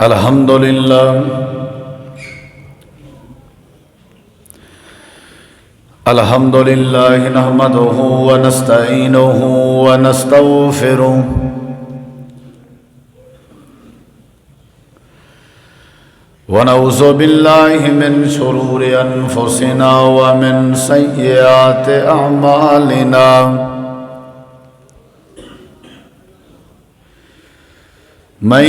الحمد لله الحمد لله نحمده ونستعينه ونستغفره ونعوذ بالله من شرور أنفسنا ومن سيئات أعمالنا من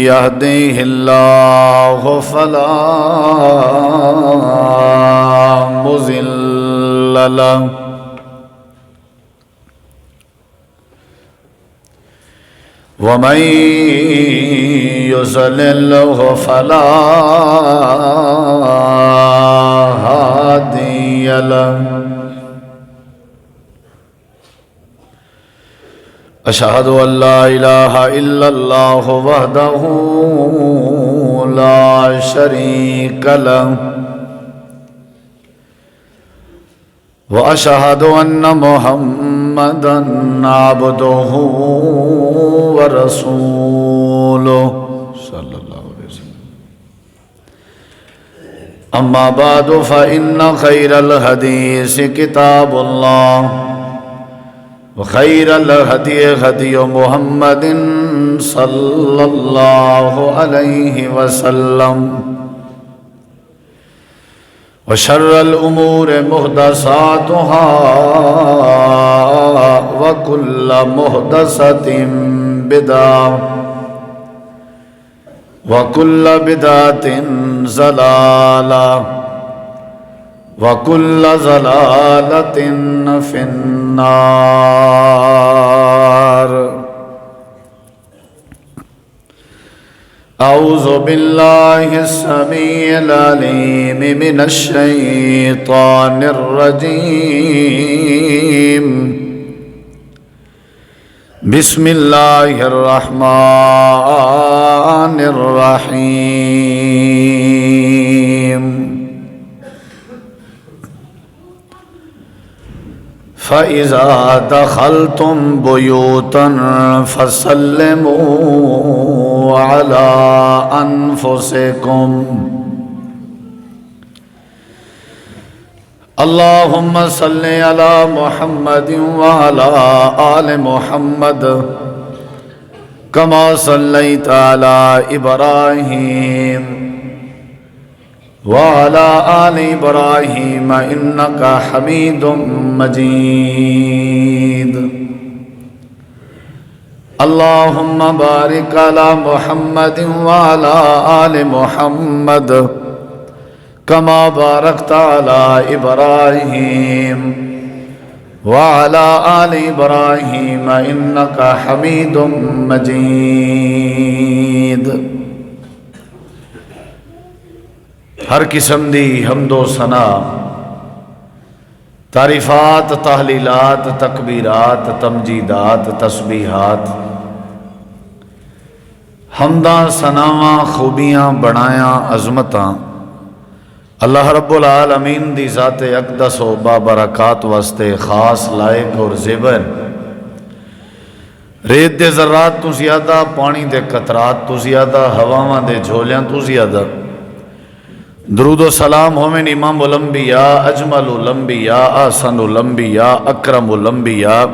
يهده الله فلا مضل له ومن يضلل فلا هادي له أشهد أن لا إله إلا الله وحده لا شريك له وأشهد أن محمدًا عبده ورسوله صلى الله عليه وسلم. أما بعد فإن خير الحديث كتاب الله وخير الهدي هدي محمد صلى الله عليه وسلم وشر الأمور محدثاتها وكل محدثة بدعة وكل بدعة ضلالة وكل ضلالة في النار. أعوذ بالله السميع العليم من الشيطان الرجيم. بسم الله الرحمن الرحيم. فَإِذَا دَخَلْتُمْ بُيُوتًا فَسَلِّمُوا عَلَىٰ أَنفُسِكُمْ. اللهم صل على محمد وعلى آل محمد كما صليت على إبراهيم وعلى آل إبراهيم إنك حميد مجيد. اللهم بارك على محمد وعلى آل محمد كما باركت على إبراهيم وعلى آل إبراهيم إنك حميد مجيد. ہر قسم دی حمد و ثنا، تعریفات، تحلیلات، تکبیرات، تمجیدات، تسبیحات، حمداں، ثناواں، خوبیاں، بڑایاں، عظمتاں اللہ رب العالمین دی ذات اقدس و بابرکات واسطے خاص لائق اور زیور. ریت دے ذرات تو زیادہ، پانی دے قطرات تو زیادہ، ہواواں دے جھولیاں تو زیادہ درود و سلام ہومن امام الانبیاء، اجمل الانبیاء، احسن الانبیاء، اکرم الانبیاء،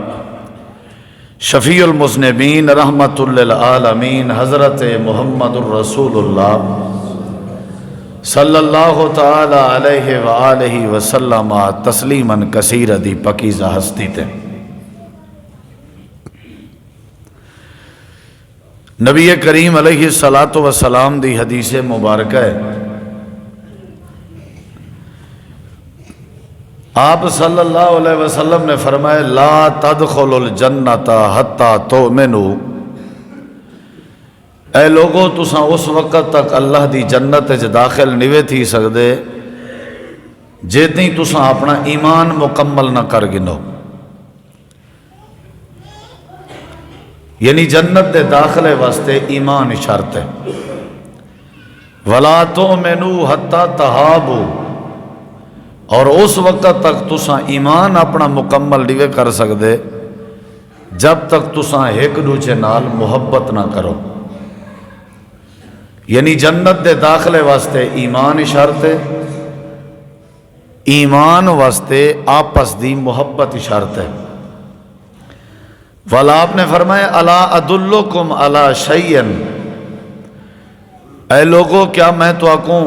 شفیع المذنبین، رحمت للعالمین، حضرت محمد الرسول اللہ صلی اللہ تعالی علیہ وآلہ وسلم تسلیما کثیرا دی پکیزہ ہستی تے. نبی کریم علیہ السلام دی حدیث مبارکہ ہے. آپ صلی اللہ علیہ وسلم نے فرمایا لا تدخلوا الجنت حتی تؤمنوا. اے لوگو تساں اس وقت تک اللہ دی جنت وچ داخل نہیں تھی سکدے جتنی تساں اپنا ایمان مکمل نہ کر گنو. یعنی جنت دے داخلے واسطے ایمان شرط ہے. ولا تؤمنوا حتی تحابوا. اور اس وقت تک تساں ایمان اپنا مکمل نہیں کر سکتے جب تک تساں ایک دوجے نال محبت نہ کرو. یعنی جنت دے داخلے واسطے ایمان شرط ہے، ایمان واسطے آپس دی محبت شرط ہے۔ والا آپ نے فرمایا الا ادلکم علی شیء، اے لوگو کیا میں تو آکوں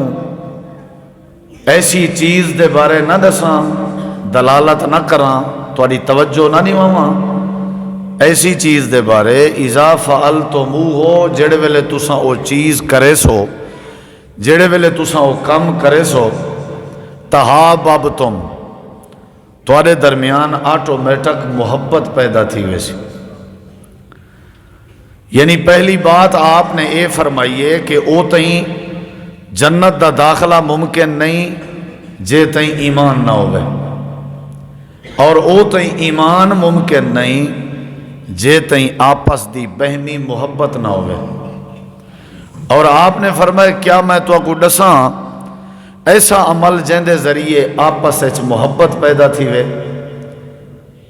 ایسی چیز دے بارے نہ دساں، دلالت نہ کراں، تھوڑی توجہ نہ نواں ایسی چیز دے بارے اذا فعلتموہ، جڑے ویلے تساں او چیز کرے سو، جڑے ویلے تساں او کم کرے سو، تحاببتم، تھوڑے درمیان آٹومیٹک محبت پیدا تھی ویسی۔ یعنی پہلی بات آپ نے اے فرمائیے کہ او تئیں جنت دا داخلہ ممکن نہیں جے تئیں ایمان نہ ہوئے، اور او تئیں ایمان ممکن نہیں جے تئیں آپس دی بہمی محبت نہ ہوئے۔ اور آپ نے فرمایا کیا میں تو کو دساں ایسا عمل جن دے ذریعے آپس وچ محبت پیدا تھی وے؟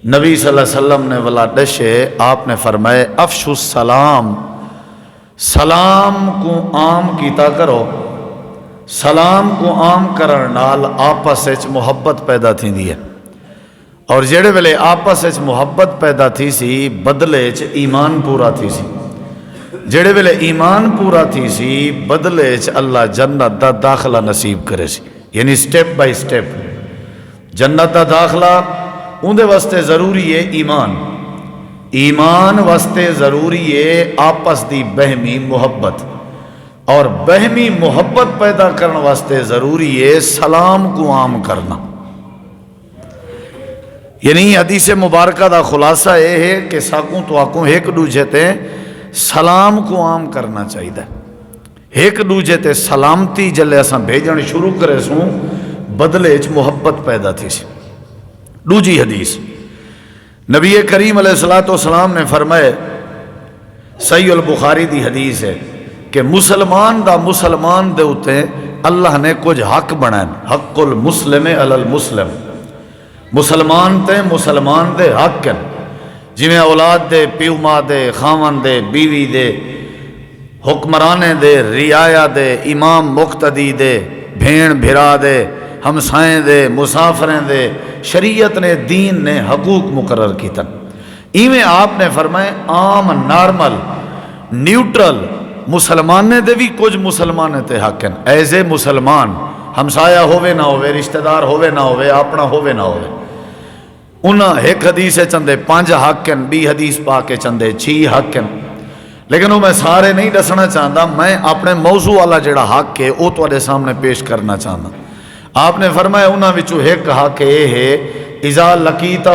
نبی صلی اللہ علیہ وسلم نے ولا دشے، آپ نے فرمایا افشوا السلام، سلام کو عام کیتا کرو، سلام کو عام کرن نال آپس وچ محبت پیدا تھیندی ہے، اور جڑے ویلے آپس وچ محبت پیدا تھی سی بدلے چ ایمان پورا تھی سی، جڑے ویلے ایمان پورا تھی سی بدلے چ اللہ جنت دا داخلہ نصیب کرے سی۔ یعنی سٹیپ بائی سٹیپ جنت دا داخلہ اندے واسطے ضروری ہے ایمان، ایمان واسطے ضروری ہے آپس دی بہمی محبت، اور بہمی محبت پیدا کرنے واسطے ضروری ہے سلام کو عام کرنا۔ یعنی حدیث مبارکہ دا خلاصہ یہ ہے کہ ساکوں تو آکوں ایک دوجے تے سلام کو عام کرنا چاہیے، ایک دوجے تے سلامتی جلے اساں بھیجن شروع کرے سوں بدلے چ محبت پیدا تھی سی۔ دوجی حدیث نبی کریم علیہ السلام نے فرمائے، صحیح البخاری دی حدیث ہے کہ مسلمان دا مسلمان دے اتے اللہ نے کچھ حق بنائیں، حق المسلم علی المسلم، مسلمان تے مسلمان دے حق ہیں، جی میں اولاد دے، پیو ماں دے، خاون دے، بیوی دے، حکمرانے دے، رعایا دے، امام مقتدی دے، بھین بھرا دے، ہمسائیں دے، مسافریں دے، شریعت نے دین نے حقوق مقرر کیتا۔ ایویں آپ نے فرمائے عام نارمل نیوٹرل مسلمانے دے بھی کچھ مسلمانے تے حق ہیں، ایز اے مسلمان، ہمسایا ہووے نہ ہووے، رشتہ دار ہووے نہ ہووے، اپنا ہووے نہ ہووے، انہاں ایک حدیث چندے 5 حق ہیں، بی حدیث پا کے چندے 6 حق ہیں، لیکن وہ میں سارے نہیں دسنا چاہتا، میں اپنے موضوع والا جڑا حق ہے وہ تواڈے سامنے پیش کرنا چاہتا۔ آپ نے فرمایا انہاں وچوں ایک حق یہ ہے اذا لقیتہ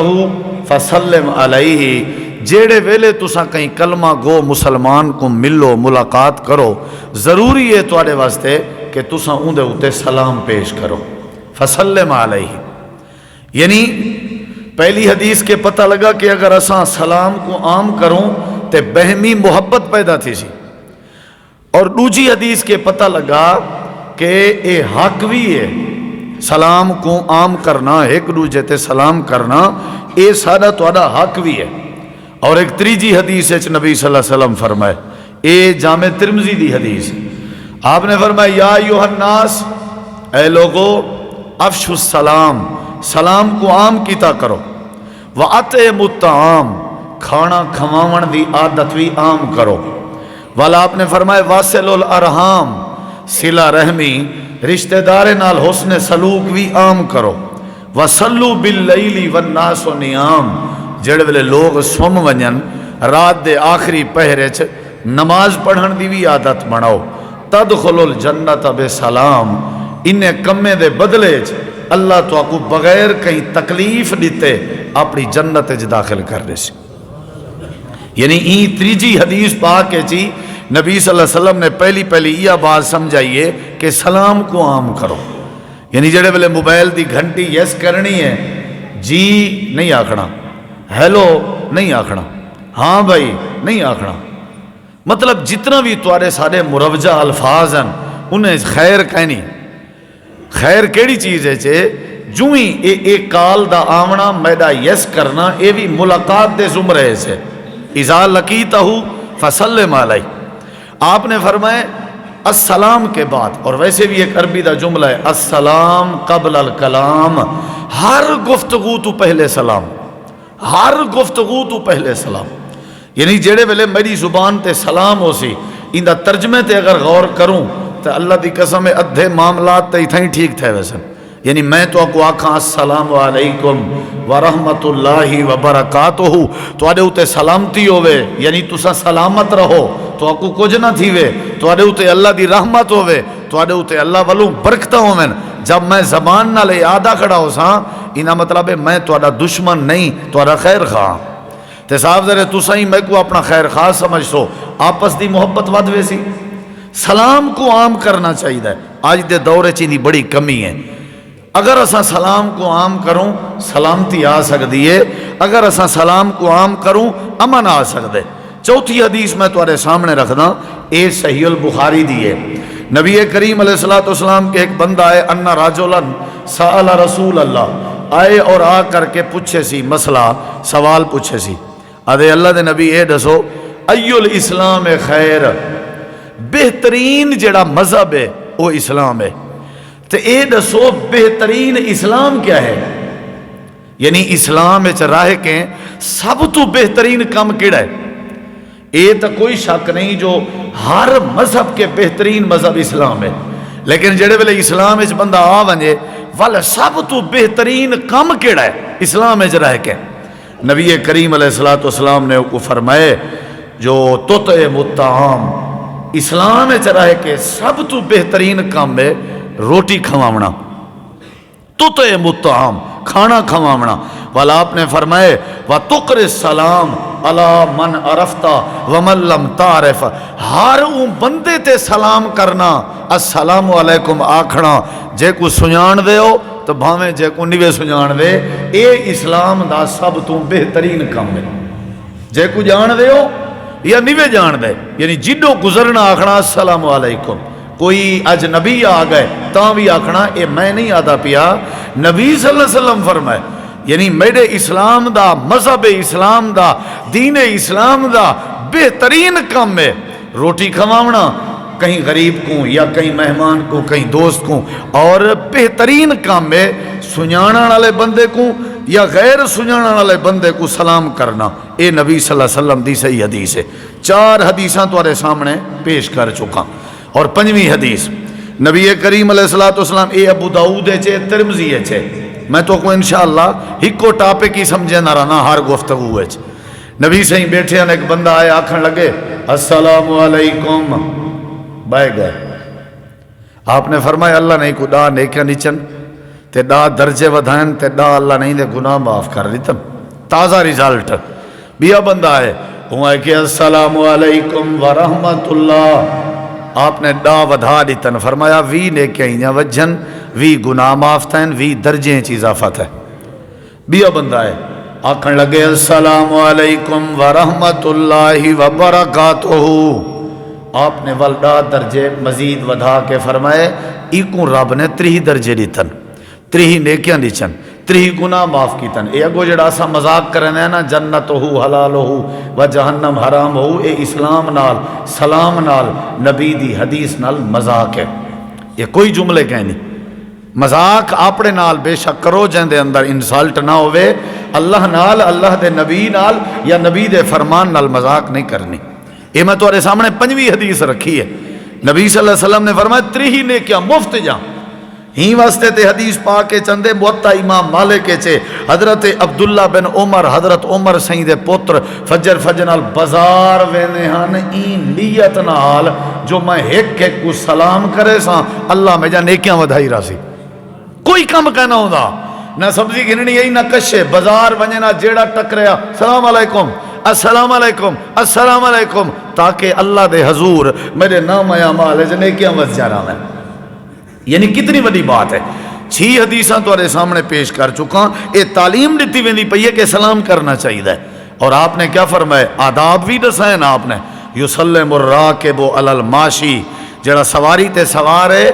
فسلم علیہ، جیڑے ویلے تساں کہیں کلمہ گو مسلمان کو ملو ملاقات کرو، ضروری ہے تواڈے واسطے کہ تساں اون دے اتے سلام پیش کرو، فسلم علیہ۔ یعنی پہلی حدیث کے پتہ لگا کہ اگر اساں سلام کو عام کروں تے بہمی محبت پیدا تھی سی، اور دوسری حدیث کے پتہ لگا کہ اے حق بھی ہے سلام کو عام کرنا، ایک دوجے تے سلام کرنا، اے سارا تواڈا حق بھی ہے۔ اور ایک تیجی حدیث ہے نبی صلی اللہ علیہ وسلم فرمائے، اے جامع ترمذی دی حدیث، آپ نے فرمایا یا ایھا الناس، اے لوگو افشوا السلام، سلام کو عام کیتا کرو، وَأَطْعِمُوا الطَّعَامَ، کھانا کھواون دی عادت بھی عام کرو، والا آپ نے فرمایا واصلوا الارحام، صلہ رحمی رشتہ دار نال حسن سلوک بھی عام کرو، وَصَلُّوا بِاللَّيْلِ وَالنَّاسُ نِيَامٌ، جڑے ویلے لوگ سم ونجن رات دے آخری پہرے چ نماز پڑھن دی بھی عادت بناؤ، تدخلوا الجنت بسلام، انہیں کمے دے بدلے چ اللہ تو آپ کو بغیر کہیں تکلیف دیتے اپنی جنت چ داخل کر دے سی۔ یعنی این تیجی حدیث پاک کے چی نبی صلی اللہ علیہ وسلم نے پہلی یہ بات سمجھائیے کہ سلام کو عام کرو، یعنی جڑے ویلے موبائل دی گھنٹی یس کرنی ہے، جی نہیں آکھنا، ہیلو نہیں آکھنا، ہاں بھائی نہیں آکھنا، مطلب جتنا بھی تمہارے سارے مروجہ الفاظ ہیں انہیں خیر کہنی، خیر کیڑی چیز ہے چھے جو ہی ایک کال دا آمنا میڈا یس کرنا، اے بھی ملاقات دے زمرے سے اذا لقیتہ فسلم علیہ۔ آپ نے فرمائے السلام کے بعد، اور ویسے بھی ایک عربی دا جملہ ہے السلام قبل الکلام، ہر گفتگو تو پہلے سلام، ہر گفتگو تو پہلے سلام، یعنی جڑے ویلے میری زبان تے سلام ہو سی ان دا ترجمے تے اگر غور کروں تو اللہ دی قسم ادھے معاملات تے اتھائیں ٹھیک تھے ویسے، یعنی میں تو کو آکھاں السلام علیکم ورحمت اللہ وبرکاتہ تو آدھے ہوتے سلامتی ہوئے، یعنی تسا سلامت رہو، تو آکو کچھ نہ تھیوے، تو آدھے ہوتے اللہ دی رحمت ہوئے، تو آدھے ہوتے اللہ والوں برکتہ ہوئے۔ جب میں زبان نہ لے آدھا کھڑا ہو ساں انہا مطلب ہے میں تو آدھا دشمن نہیں، تو آدھا خیر خواہ تے صاحب ذرے تو سائیں میں کو اپنا خیر خواہ سمجھ سو، آپس دی محبت ود ویسی، سلام کو عام کرنا چاہیے۔ آج دے دورے چینی بڑی کمی ہے، اگر اسا سلام کو عام کروں سلامتی آ سکتی ہے، اگر اسا سلام کو عام کروں امن آ سکتے۔ چوتھی حدیث میں تمہارے سامنے رکھ دا، اے صحیح البخاری دی ہے، نبی کریم علیہ السلام کے ایک بندہ ہے انا راجولن سأل رسول اللہ، آئے اور آ کر کے پوچھے سی مسئلہ، سوال پوچھے سی، آدھے اللہ دے نبی اے دسو ایو الاسلام خیر، بہترین جڑا مذہب ہے وہ اسلام ہے، تو اے دسو بہترین اسلام کیا ہے؟ یعنی اسلام اچ راہ کے سب تو بہترین کام کیڑا ہے؟ اے تو کوئی شک نہیں جو ہر مذہب کے بہترین مذہب اسلام ہے، لیکن جڑے ویلے اسلام اچ بندہ آ ونجے والا سب تو بہترین کام کیڑا ہے اسلام اچ رہ کے؟ نبی کریم علیہ السلام نے کو فرمائے جو تطعم الطعام، اسلام اچ رہ کے سب تو بہترین کام ہے روٹی کھواونا، تطعم الطعام کھانا کھواونا، والا آپ نے فرمائے وَتُقْرِ السَّلَامِ عَلَى مَنْ عَرَفْتَ وَمَنْ لَمْ تَعْرِفَ، ہر بندے تے سلام کرنا، السلام علیکم آکھنا، جے کو سنجان دے ہو تو بھاویں جے کو نیوے سنجان دے، اے اسلام دا سب تو بہترین کام ہے، جے کو جان دے ہو یا نیوے جان دے، یعنی جدو گزرنا آکھنا السلام علیکم، کوئی اجنبی آ گئے تاں بھی آکھنا اے میں نہیں آدھا پیا، نبی صلی اللہ علیہ وسلم فرمائے، یعنی میرے اسلام دا مذہب اسلام دا دین اسلام دا بہترین کام ہے روٹی کھواونا، کہیں غریب کو یا کہیں مہمان کو کہیں دوست کو، اور بہترین کام ہے سنجانا والے بندے کو یا غیر سنجانا والے بندے کو سلام کرنا، اے نبی صلی اللہ علیہ وسلم دی صحیح حدیث ہے۔ 4 حدیثاں تمہارے سامنے پیش کر چکا، اور 5ویں حدیث نبی کریم علیہ السلام اے ابو داؤد ہے ترمذی ہے، میں تو کو انشاءاللہ ہکو ٹاپک ہی سمجھے نہ رہنا ہر گفتگو ہے۔ نبی سے ہی بیٹھے ہیں، ایک بندہ آئے آکھن لگے السلام علیکم، بائے گئے، آپ نے فرمایا اللہ نہیں کو ڈا نیکیاں نیچن تے ڈا درجے ودھائن تے ڈا اللہ نہیں دے گناہ معاف کر دیتن، تازہ ریزالٹ بیا بندہ آئے وہ آئے کہ السلام علیکم ورحمت اللہ، آپ نے ڈا ودھا دیتن، فرمایا وی نیکیاں ہی وجھن وی گناہ معاف تھین وی درجیں چیز آفت ہے۔ بیا بندہ ہے آکھن لگے السلام علیکم ورحمت اللہ وبرکاتہ، آپ نے والڈا درجے مزید ودھا کے فرمائے ایکوں رب نے 3 درجے دیتن، 3 نیکیاں دیچن، 3 گناہ معاف کیتن۔ اے اگو جڑا سا مذاق کرنے ہیں نا جنت ہو حلال ہو و جہنم حرام ہو، اے اسلام نال سلام نال نبی دی حدیث نال مذاق ہے، یہ کوئی جملے کہنی مذاق اپنے نال بے شک کرو جن دے اندر انسالٹ نہ ہوئے، اللہ نال اللہ دے نبی نال یا نبی دے فرمان نال مذاق نہیں کرنی۔ یہ میں تمہارے سامنے 5ویں حدیث رکھی ہے، نبی صلی اللہ علیہ وسلم نے فرمایا 3 نیکیاں مفت جا ہی واسطے تے حدیث پا کے چندے موطا امام مالک چے حضرت عبداللہ بن عمر، حضرت عمر سائیں دے پتر فجر نال بازار وینے ہن این نیت نال جو میں ایک کو سلام کرے سا اللہ میں جا نیکیاں ودھائی راسی، کوئی کم کہنا ہوندہ نہ سبزی گھننی ہے نہ کشے، بازار ونجنا جیڑا ٹکریا السلام علیکم السلام علیکم السلام علیکم، تاکہ اللہ دے حضور میرے نام اعمال ہے نیکیاں ود جا رہا ہے۔ یعنی کتنی بڑی بات ہے۔ 6 حدیثاں تمہارے سامنے پیش کر چکا، یہ تعلیم دیتی ویندی پئی ہے کہ سلام کرنا چاہیے، اور آپ نے کیا فرمایا آداب بھی دسائے نا، آپ نے یسلم الراکب علی الماشی، جڑا سواری تے سوار ہے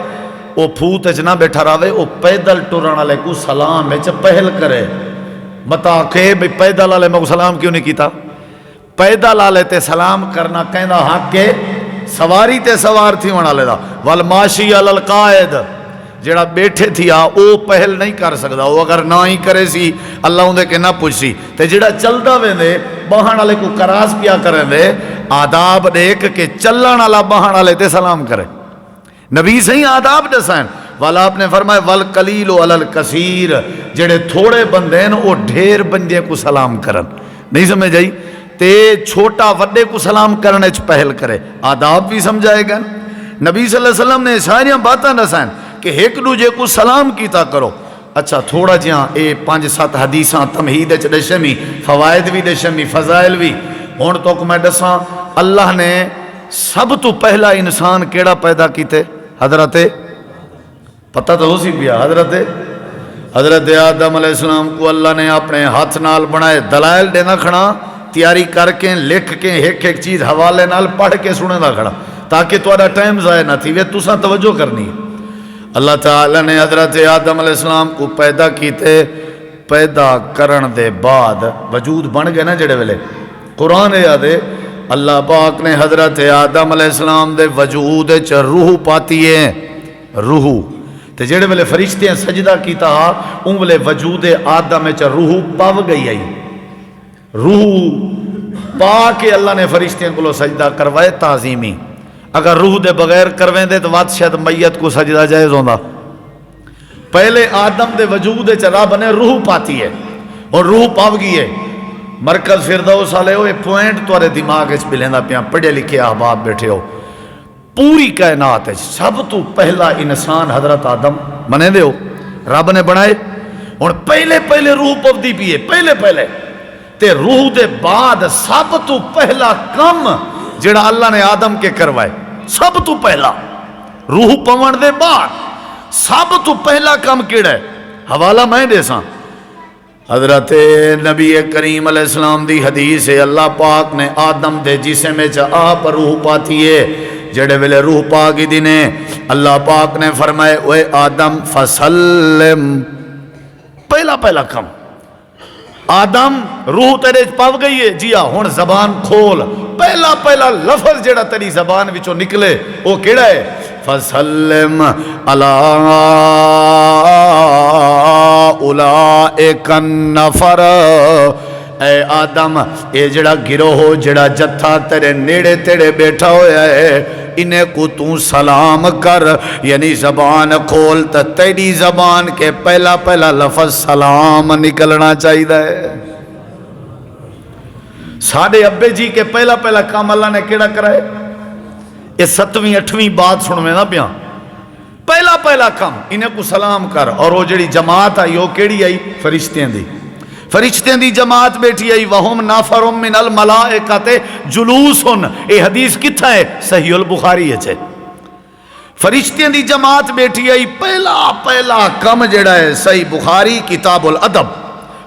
وہ پھوت اچ نہ بیٹھا رہے، وہ پیدل ٹرن والے کو سلام اچ پہل کرے، بتا کہ بھئی پیدل والے میں سلام کیوں نہیں کیتا؟ پیدل والے تے سلام کرنا کہنا حق ہے، سواری تے سوار تھی ہونا لے دا والماشی علی القائد جڑا بیٹھے تھی او پہل نہیں کر سکدا، وہ اگر نہ ہی کرے سی اللہ اندے کے نہ پوچھ سی، تے جڑا چلدا ویندے باہن والے کو کراس پیا کریں دے آداب دیکھ کے چلن والا باہن والے تے سلام کرے، نبی صحیح آداب دسائیں والا آپ نے فرمایا والقلیل علی الکثیر، جڑے تھوڑے بندے ہیں وہ ڈھیر بندے کو سلام کرن، نہیں سمجھ آئی؟ تے چھوٹا وڈے کو سلام کرنے چ پہل کرے، آداب بھی سمجھائے گا۔ نبی صلی اللہ علیہ وسلم نے ساریاں باتاں دسائیں کہ ایک دوجے کو سلام کیتا کرو۔ اچھا تھوڑا جہاں اے 5-7 حدیثاں تمہید چ دشمی، فوائد بھی دشمی، فضائل بھی، ہن تک میں دساں اللہ نے سب تو پہلا انسان کیڑا پیدا کیتے؟ حضرت پتہ تو ہو سی پیا، حضرت آدم علیہ السلام کو اللہ نے اپنے ہاتھ نال بنائے، دلائل دینا کھڑا تیاری کر کے لکھ کے ایک ایک چیز حوالے نال پڑھ کے سنے دا کھڑا تاکہ تھوڑا ٹائم ضائع نہ تھی، وہ تساں توجہ کرنی ہے۔ اللہ تعالی نے حضرت آدم علیہ السلام کو پیدا کیتے، پیدا کرن دے بعد وجود بن گئے نا جڑے ویلے قرآن یاد ہے اللہ پاک نے حضرت آدم علیہ السلام دے وجود چ روح پاتی ہے، روح تے جڑے ویلے فرشتے سجدہ کیتا ان ویلے وجود آدم چ روح پاو گئی آئی، روح پا کے اللہ نے فرشتیاں کو سجدہ کروائے تعظیمی، اگر روح دے بغیر کرویں دے تو وات شاید میت کو سجدہ جائز ہوندا۔ پہلے آدم دے وجود چ رب نے روح پاتی ہے اور روح پاو گئی ہے، مرکز فردوس والے ہوئے پوائنٹ تورے دماغ وچ ملیندا پیا، پڑھے لکھے احباب بیٹھے ہو، پوری کائنات سب تو پہلا انسان حضرت آدم منے دے ہو رب نے بنائے، اور پہلے روح پودی پیے پہلے تے روح دے بعد سب تو پہلا کم جڑا اللہ نے آدم کے کروائے، سب تو پہلا روح پون دے بعد سب تو پہلا کم کیڑا ہے؟ حوالہ میں دے ساں حضرت نبی کریم علیہ السلام دی حدیث ہے، اللہ پاک نے آدم دے جسم میں آپ روح پاتی ہے، جڑے ویلے روح پاکی دینے اللہ پاک نے فرمائے اوے آدم فسلم، پہلا کم آدم روح تیرے پاو گئی ہے، جی ہن زبان کھول، پہلا لفظ جڑا تیری زبان وچوں نکلے وہ کیڑا ہے؟ فسلم علی اولئک النفر، اے آدم اے جڑا گروہ جڑا جتھا تیرے نیڑے تیڑے بیٹھا ہویا ہے انہیں کو تو سلام کر، یعنی زبان کھول تا تیری زبان کے پہلا لفظ سلام نکلنا چاہیے۔ ساڑھے ابے جی کے پہلا کام اللہ نے کیڑا کرائے؟ یہ 7ویں 8ویں بات سنویں نا پیا، پہلا کام انہیں کو سلام کر، اور وہ جڑی جماعت آئی وہ کیڑی آئی؟ فرشتیں دی جماعت بیٹھی آئی، وہم نافر من الملائکۃ جلوس، اے حدیث کتھا ہے؟ صحیح البخاری ہے، فرشتیں دی جماعت بیٹھی آئی، پہلا کم جڑا ہے صحیح بخاری کتاب الادب،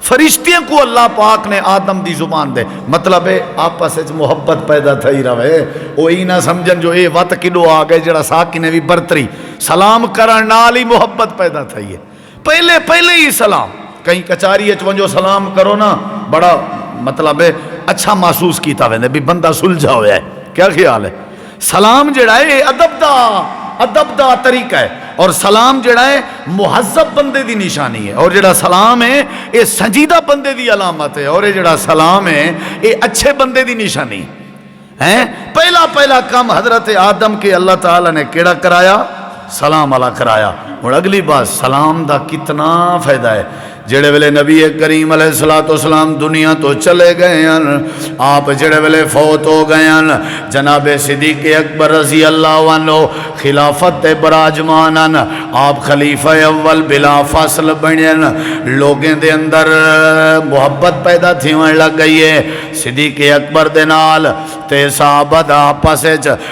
فرشتیں کو اللہ پاک نے آدم دی زبان دے، مطلب ہے آپس وچ محبت پیدا تھئی رہے، او ای نہ سمجھن جو اے وقت کڈو آ گئے جڑا ساکی نے بھی برتری، سلام کرن نال ہی محبت پیدا تھئی ہے، پہلے ہی سلام، کہیں کچاری اچ ونجو سلام کرو نا بڑا مطلب ہے اچھا محسوس کیتا ویندے بھی بندہ سلجھا ہویا ہے، کیا خیال ہے؟ سلام جڑا ہے ادب دا طریقہ ہے، اور سلام جڑا ہے مہذب بندے دی نشانی ہے، اور جڑا سلام ہے یہ سنجیدہ بندے دی علامت ہے، اور یہ جڑا سلام ہے یہ اچھے بندے دی نشانی ہے۔ پہلا کام حضرت آدم کے اللہ تعالی نے کیڑا کرایا؟ سلام علیہ کرایا۔ اور اگلی بات سلام دا کتنا فائدہ ہے، جڑے ویلے نبی کریم علیہ السلام دنیا تو چلے گئے ہیں، آپ جڑے ویلے فوت ہو گئے ہیں، جناب صدیق اکبر رضی اللہ عنہ خلافت براجمان، آپ خلیفہ اول بلا فاصل بنے، لوگیں دے اندر محبت پیدا تھی ہونے لگ گئی ہے صدیق اکبر دے نال، تے صحابہ دا آپس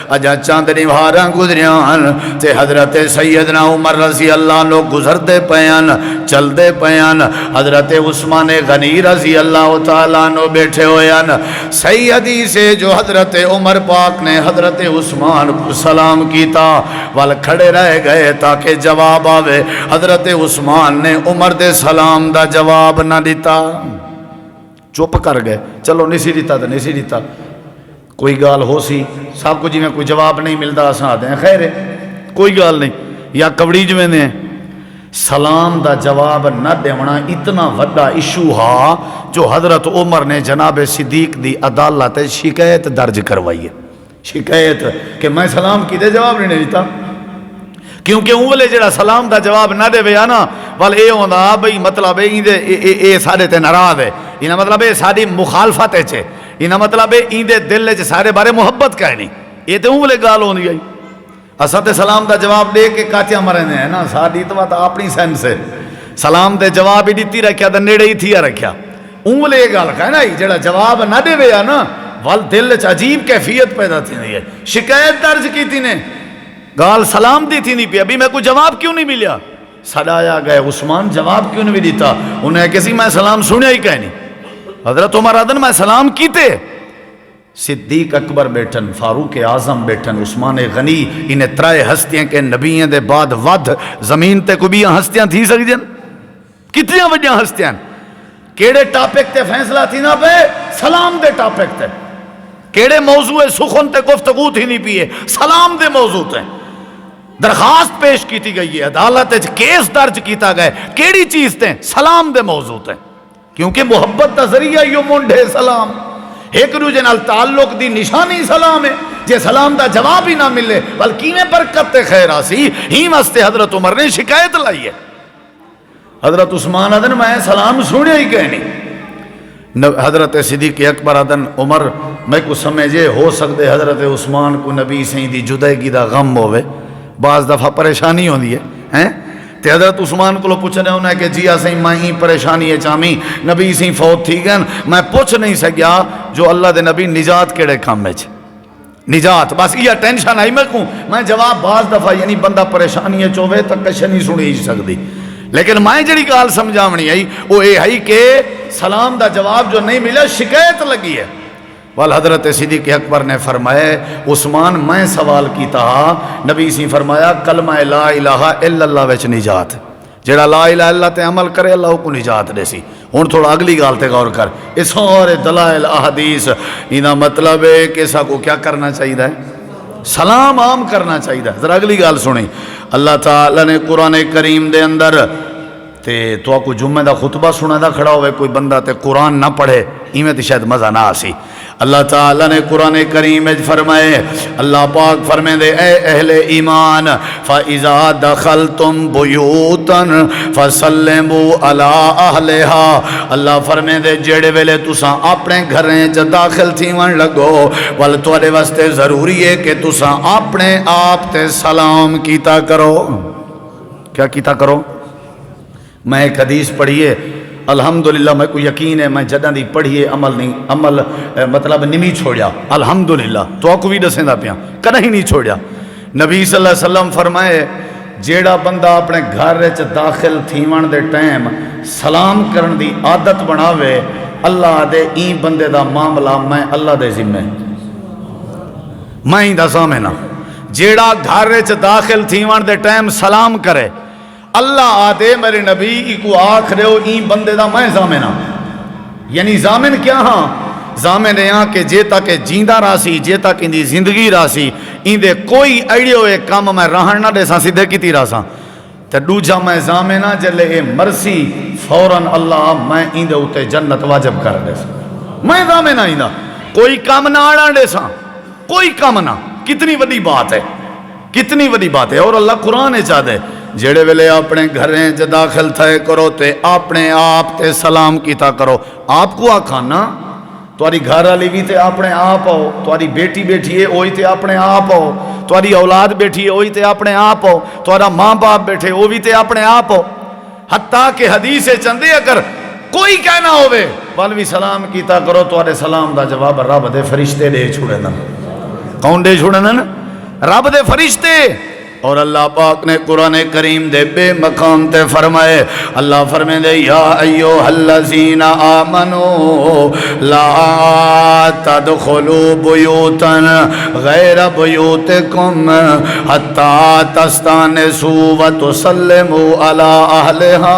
اجا چاندنی بھاراں گزریاں، تے حضرت سیدنا عمر رضی اللہ عنہ گزر دے پیان چل دے پیان، حضرت عثمان غنی رضی اللہ تعالیٰ عنہ بیٹھے ہوئے ہیں، صحیح حدیث ہے جو حضرت عمر پاک نے حضرت عثمان کو سلام کیتا وال کھڑے رہ گئے تاکہ جواب آوے، حضرت عثمان نے عمر دے سلام دا جواب نہ دیتا، چپ کر گئے، چلو نسی دیتا تو نسی دیتا، کوئی گال ہو سی سب کو جی میں کوئی جواب نہیں ملتا اساں دیں خیر ہے کوئی گال نہیں یا کبڑی جو دیں سلام دا جواب نہ دیونا اتنا وڈا ایشو ہا جو حضرت عمر نے جناب صدیق دی عدالت شکایت درج کروائی ہے شکایت کہ میں سلام کی دے جواب نہیں دیتا کیونکہ اولے جڑا سلام دا جواب نہ دے ویا نا وال اے ہوندا بھئی مطلب اے سارے تے ناراض ہے انہاں مطلب اے ساری مخالفت ہے انہاں مطلب اے دے دل وچ سارے بارے محبت کہے نہیں اے تے اولے گال ہوندی ہے اساں تے سلام دا جواب دے کے کاتیاں مرنے ہیں نا ساڈی تو بات اپنی سینس ہے سلام دے جواب ہی دتی رکھیا تے نیڑے ہی تھیا رکھیا اولے گال کہنا جڑا جواب نہ دے ویا نا وال دل وچ عجیب کیفیت پیدا تھیندی ہے شکایت درج کیتی نے گال سلام دی تھی نہیں پی ابھی میں کوئی جواب کیوں نہیں ملیا سڑایا گئے عثمان جواب کیوں نہیں دیتا انہیں کسی میں سلام سنیا ہی کہیں نہیں حضرت عمر ادن میں سلام کیتے صدیق اکبر بیٹھن فاروق اعظم بیٹھن عثمان غنی انہیں ترائے ہستیاں کے نبییں دے بعد ود زمین تے کوئی ہستیاں تھی سک جن کتنی وجہ ہستیاں کیڑے ٹاپک تے فیصلہ تھی نہ پہ سلام دے ٹاپک تے کیڑے موضوع سخن تے گفتگو تھی نہیں پیے سلام دے موضوع تے درخواست پیش کیتی گئی ہے عدالت کیس درج کیتا گئے کیڑی چیز تے سلام دے موضوع تے کیونکہ محبت دا ذریعہ یوں منڈے سلام ایک دوجے نال تعلق دی نشانی سلام ہے جے سلام دا جواب ہی نہ ملے بلکہ میں برکت خیر آسی ہی واسطے حضرت عمر نے شکایت لائی ہے حضرت عثمان ادن میں سلام سنے ہی کہنی حضرت صدیق اکبر ادن عمر میں کو سمجھے ہو سکتے حضرت عثمان کو نبی سے دی جدائیگی دا غم ہوئے بعض دفعہ پریشانی ہوندی ہے تے حضرت عثمان کو پوچھنے ہونا ہے کہ جی اسیں میں ہی پریشانی ہے چامی نبی سے فوت تھی گن میں پوچھ نہیں سکیا جو اللہ دے نبی نجات کیڑے کام میں نجات بس یہ ٹینشن آئی میں کہوں میں جواب بعض دفعہ یعنی بندہ پریشانی ہے چوہے تک کچھ نہیں سنی ہی سکتی لیکن میں جڑی گال سمجھاونی آئی وہ یہ ہے کہ سلام دا جواب جو نہیں ملا شکایت لگی ہے وال حضرت صدیق اکبر نے فرمایا عثمان میں سوال کیتا نبی سی فرمایا کلمہ لا الہ الا اللہ وچ نجات جڑا لا الہ الا اللہ تے عمل کرے اللہ کو نجات دے سی ہن تھوڑا اگلی گال تے غور کر اس سارے دلائل احادیث انہاں مطلب ہے کہ سا کو کیا کرنا چاہیے سلام عام کرنا چاہیے ذرا اگلی گال سنیں اللہ تعالی نے قرآن کریم دے اندر تے تو کو جمعہ دا خطبہ سنا دا کھڑا ہوئے کوئی بندہ تے قرآن نہ پڑھے ایمیں تے شاید مزہ نہ آسی اللہ تعالیٰ نے قرآن کریم میں فرمائے اللہ پاک فرمائے دے اے اہل ایمان فَإِذَا دَخَلْتُمْ بُيُوتًا فَسَلِّمُوا عَلَىٰ أَهْلِهَا اللہ فرمائے دے جیڑے ویلے تساں اپنے گھریں جا داخل تھی ون لگو وال توڑے واسطے ضروری ہے کہ تساں اپنے آپ تے سلام کیتا کرو کیا کیتا کرو میں ایک حدیث پڑھیے الحمدللہ میں کو یقین ہے میں جدہ دی پڑھیے عمل نہیں عمل مطلب نمی چھوڑیا الحمدللہ تو کو بھی دسیں دا پیاں کدہ ہی نہیں چھوڑیا نبی صلی اللہ علیہ وسلم فرمائے جیڑا بندہ اپنے گھر رچ داخل تھیون دے ٹائم سلام کرن دی عادت بناوے اللہ دے این بندے دا معاملہ میں اللہ دے ذمہ میں ہی دا سامنا جیڑا گھر رچ داخل تھیون دے ٹائم سلام کرے اللہ آدھے میرے نبی کو آکھ رہے ہو این بندے دا میں زامنہ یعنی زامن کیا ہاں زامن یہاں کہ جے تک جیندہ راسی جے تک اندی زندگی راسی ان دے کوئی ایڈے ہوئے کام میں رہن نہ دے ساں سدھے کیتی راساں تے دوجا میں زامنہ جلے اے مرسی فوراً اللہ میں ان دے ہوتے جنت واجب کر دے ساں میں زامنہ ان دا کوئی کام نہ آڑا دے ساں کوئی کام نہ کتنی وڈی بات ہے کتنی وڈی بات ہے اور اللہ قرآن چاہ دے جڑے ویلے اپنے گھریں جا داخل تھے کرو تے اپنے آپ تے سلام کیتا کرو آپ کو آکھانا تواری گھر والی بھی تے اپنے آپ ہو تواری بیٹی بیٹھی ہے وہی تے اپنے آپ ہو تواری اولاد بیٹھی ہے وہی تے اپنے آپ ہو توارا ماں باپ بیٹھے وہ بھی تے اپنے آپ ہو حتیٰ کہ حدیث چندے اگر کوئی کہنا ہوئے والوی سلام کیتا کرو توارے سلام دا جواب رب دے فرشتے دے چھوڑے نا کون دے چھوڑے نا رب دے فرشتے اور اللہ پاک نے قرآن کریم دے بے مقام تے فرمائے، اللہ فرمائے دے یا ایوہ الذین آمنوا لا تدخلوا بیوتا غیر بیوتکم حتی تستانسوا وتسلموا علی اہلہا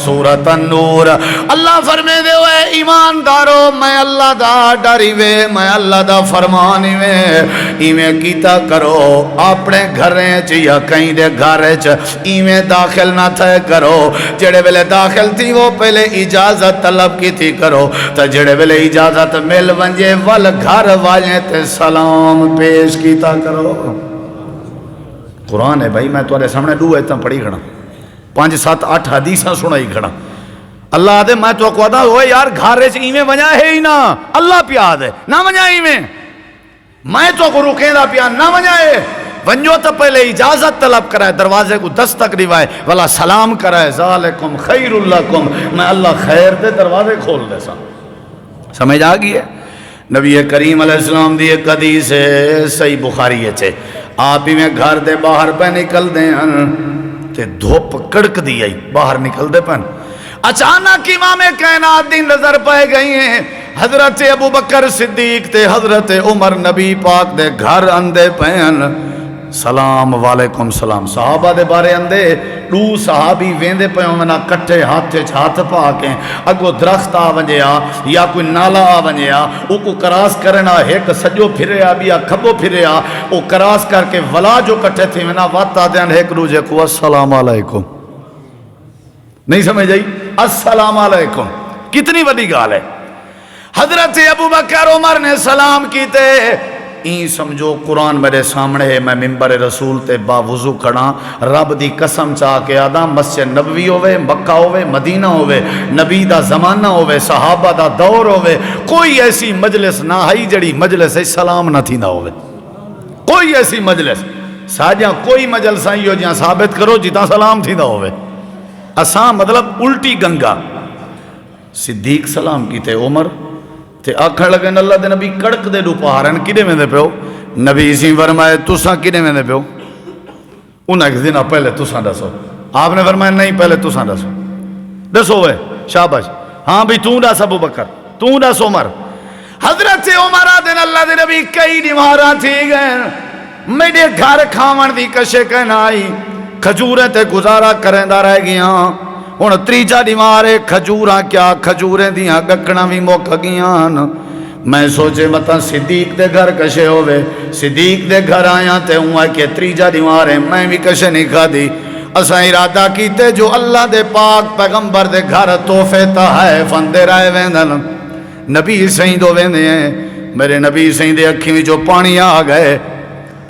سورۃ النور۔ اللہ فرمائے دے اے ایماندارو میں اللہ دا ڈری وے، میں اللہ دا فرمانی وے، ایویں کیتا کرو اپنے گھریں یا کہیں دے گھرے ایویں داخل نہ تھے کرو، جڑے ویلے داخل تھی وہ پہلے اجازت طلب کی تھی کرو، تو جڑے ویلے اجازت مل ونجے ول گھر والے تے سلام پیش کیتا کرو۔ قرآن ہے بھائی، میں تمہارے سامنے دو ایتاں پڑھی کھڑا، 5 7 8 حدیثاں سنائی کھڑا۔ اللہ دے میں تو کو دا ہوئے یار گھر وچ ایویں ونجا ہے ہی نہ، اللہ پیاد ہے نہ ونجا ایویں، میں تو کو رکیں دا پیا نہ ونجا ہے، ونجو تو پہلے اجازت طلب کرائے، دروازے کو دستک دیوائے والا سلام کرائے، ذالکم خیر لکم، میں اللہ خیر دے دروازے کھول دے سا۔ سمجھ آگئی ہے؟ نبی کریم علیہ السلام دی ایک حدیث ہے صحیح بخاری ہے، آپ ہی میں گھر دے باہر پہ نکل دیں تے دھوپ کڑک دی آئی باہر نکل دے پن، اچانک امام کائنات دی نظر پائے گئی ہیں، حضرت ابو بکر صدیق تے حضرت عمر نبی پاک دے گھر اندے پہن، سلام وعلیکم سلام، صحابہ دے بارے اندے دو صحابی ویندے پہ ہونا کٹھے ہاتھ پا کے، اگو درخت آ ونجیا یا کوئی نالا آ ونجیا، او کو کراس کرنا ایک سجو پھریا بیا کھبو پھریا، او کراس کر کے ولا جو کٹھے تھی وینا واتا دین ایک روجے کو السلام علیکم، نہیں سمجھ جائی السلام علیکم، کتنی بڑی گال ہے۔ حضرت ابو بکر عمر نے سلام کیتے، این سمجھو قرآن میرے سامنے ہے، میں منبر رسول تے باوضو کھڑا، رب دی قسم چاہ کے آدھا مسجد نبوی ہوئے، مکہ ہوئے، مدینہ ہوئے، نبی دا زمانہ ہوئے، صحابہ دا دور ہوئے، کوئی ایسی مجلس نہ ہی جڑی مجلس ہے سلام نہ تھی نہ ہوئے، کوئی ایسی مجلس ساجاں کوئی مجلس آئی ہو جہاں ثابت کرو جتا سلام تھی نہ ہوئے، اساں مطلب الٹی گنگا۔ صدیق سلام کی تے عمر تے آکھن لگے اللہ دے نبی کڑک دے دو پہارن کدے میں دے پیو، نبی اسی فرمائے تساں کدے میں دے پیو، انہاں ایک دن پہلے تساں دسو، آپ نے فرمایا نہیں پہلے تساں دسو، دسو ہے شاباش، ہاں بھی توں دس ابو بکر، توں دس عمر۔ حضرت عمر دن اللہ دے نبی کئی دیواراں تھی گئے، میرے گھر کھاون دی کشے کہنا آئی، کھجوریں تے گزارا کریں دا رہ گیاں، ہن تریجا دیوارے کھجوراں کیا کھجوریں دیاں گکڑاں بھی موک گیاں، میں سوچے مطا صدیق دے گھر کشے ہوئے، صدیق دے گھر آیا تے ہوں آئے کہ تریجا دیوارے میں بھی کشے نہیں کھا دی، اساں ارادہ کیتے جو اللہ دے پاک پیغمبر دے گھر توفے تحائف اندے رائے ویندن، نبی سیندو ویندے ہیں، میرے نبی سیندے اکھی جو پانی آ گئے،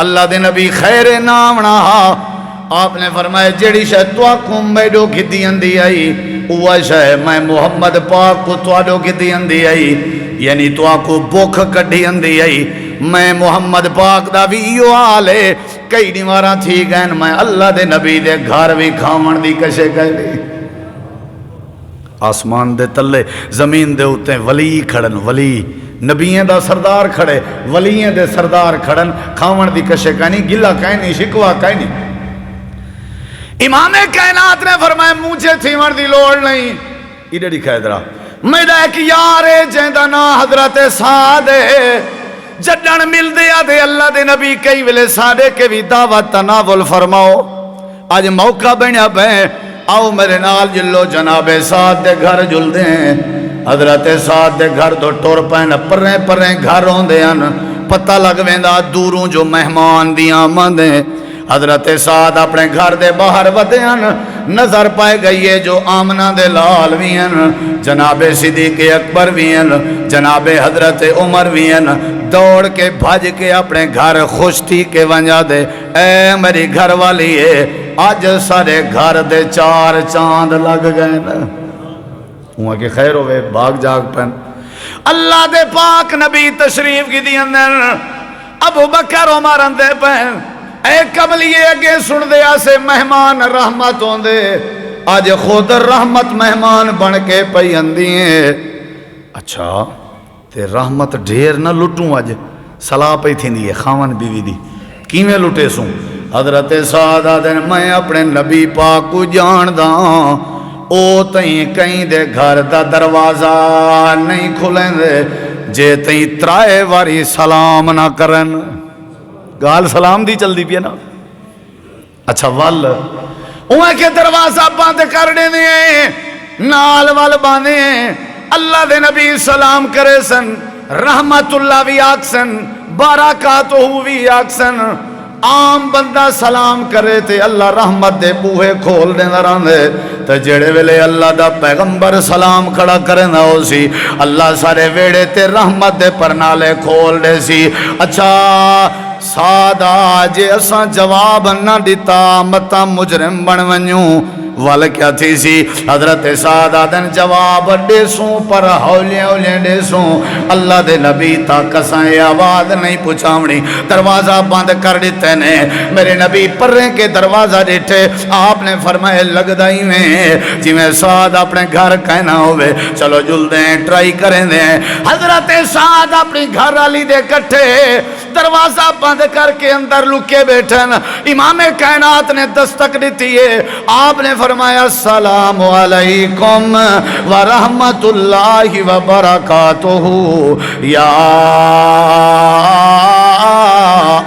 اللہ دے نبی خیر نامنا ہا، آپ نے فرمایا جیڑی شاید تو آکھوں میڈو گھدی اندی آئی، اوہ شاید میں محمد پاک کو تو آڈو گھدی اندی آئی، یعنی تو آکھوں بوکھ کڑھی اندی آئی، میں محمد پاک دا ویو آلے، کئی دیواراں تھی گئن میں اللہ دے نبی دے گھر بھی کھاون دی کشے گئے دی۔ آسمان دے تلے زمین دے ہوتے ولی کھڑن، ولی نبییں دا سردار کھڑے، ولییں دے سردار کھڑن، کھاون دی کشے کہنی، گلہ کہنی، شکوہ کہنی۔ امام کائنات نے فرمایا مجھے تھی مردی لوڑ نہیں، ایڈے دکھائے درہ میڈا ایک یارے جیندہ نا حضرت سادے جڈن مل دیا دے اللہ دے نبی کئی ویلے سادے کے بھی دعوت تناول فرماؤ، آج موقع بنیا بین آؤ میرے نال جلو جناب ساد دے گھر جل دیں، حضرت ساد دے گھر دو ٹور پین پریں پریں گھر ہوں دے ان پتہ لگ ویندہ دوروں جو مہمان دیاں مندیں، حضرت سعد اپنے گھر دے باہر ودیاں نظر پائے گئی ہے جو آمنہ دے لال وین، جناب صدیق اکبر وین، جناب حضرت عمر وین، دوڑ کے بھج کے اپنے گھر خوش تھی کے ونجا دے، اے میری گھر والی ہے آج سارے گھر دے 4 چاند لگ گئے نا، وہاں کی خیر ہوئے بھاگ جاگ پہن۔ اللہ دے پاک نبی تشریف کی دی اندر ابو بکر عمر اندے پہن، اے قبلیے اگے سن دے آسے مہمان رحمت ہوں دے، آج خود رحمت مہمان بن کے پئی اندیے، اچھا تے رحمت ڈھیر نہ لٹوں آج صلاح پئی تھی نہیں ہے خاون بیوی دی کیویں لٹے سوں، حضرت سعد آدن میں اپنے نبی پاک کو جانداں او تئیں کہیں دے گھر دا دروازہ نہیں کھلیں دے جے تئیں ترائے واری سلام نہ کرن گال سلام دی چل دی پیا نا اچھا وال اوہ کے دروازہ بند کر دے دیں نال وال باندے اللہ دے نبی سلام کرے سن رحمت اللہ بھی آکسن برکاتہ بھی آکسن عام بندہ سلام کرے تے اللہ رحمت دے بوہے کھول دے نران دے تے جڑے ویلے اللہ دا پیغمبر سلام کھڑا کرے نہ ہو سی اللہ سارے ویڑے تے رحمت دے پرنالے کھول دے سی اچھا سادہ جے اساں جواب نہ دیتا متا مجرم بن ونیوں وال کیا تھی سی حضرت سعد آدن جواب دیسوں پر ہولیں دیسوں اللہ دے نبی تا کسائیں آواز نہیں پچھاونی دروازہ بند کر دیتے نے میرے نبی پریں کے دروازہ دیتے آپ نے فرمائے لگ دائی میں جی میں سعد اپنے گھر کہنا ہوئے چلو جل دیں ٹرائی کریں دیں حضرت سعد اپنی گھر علی دے کٹھے دروازہ بند کر کے اندر لکے بیٹھن امام کائنات نے دستک دیتی ہے آپ نے فرمایا السلام علیکم ورحمت اللہ وبرکاتہ یا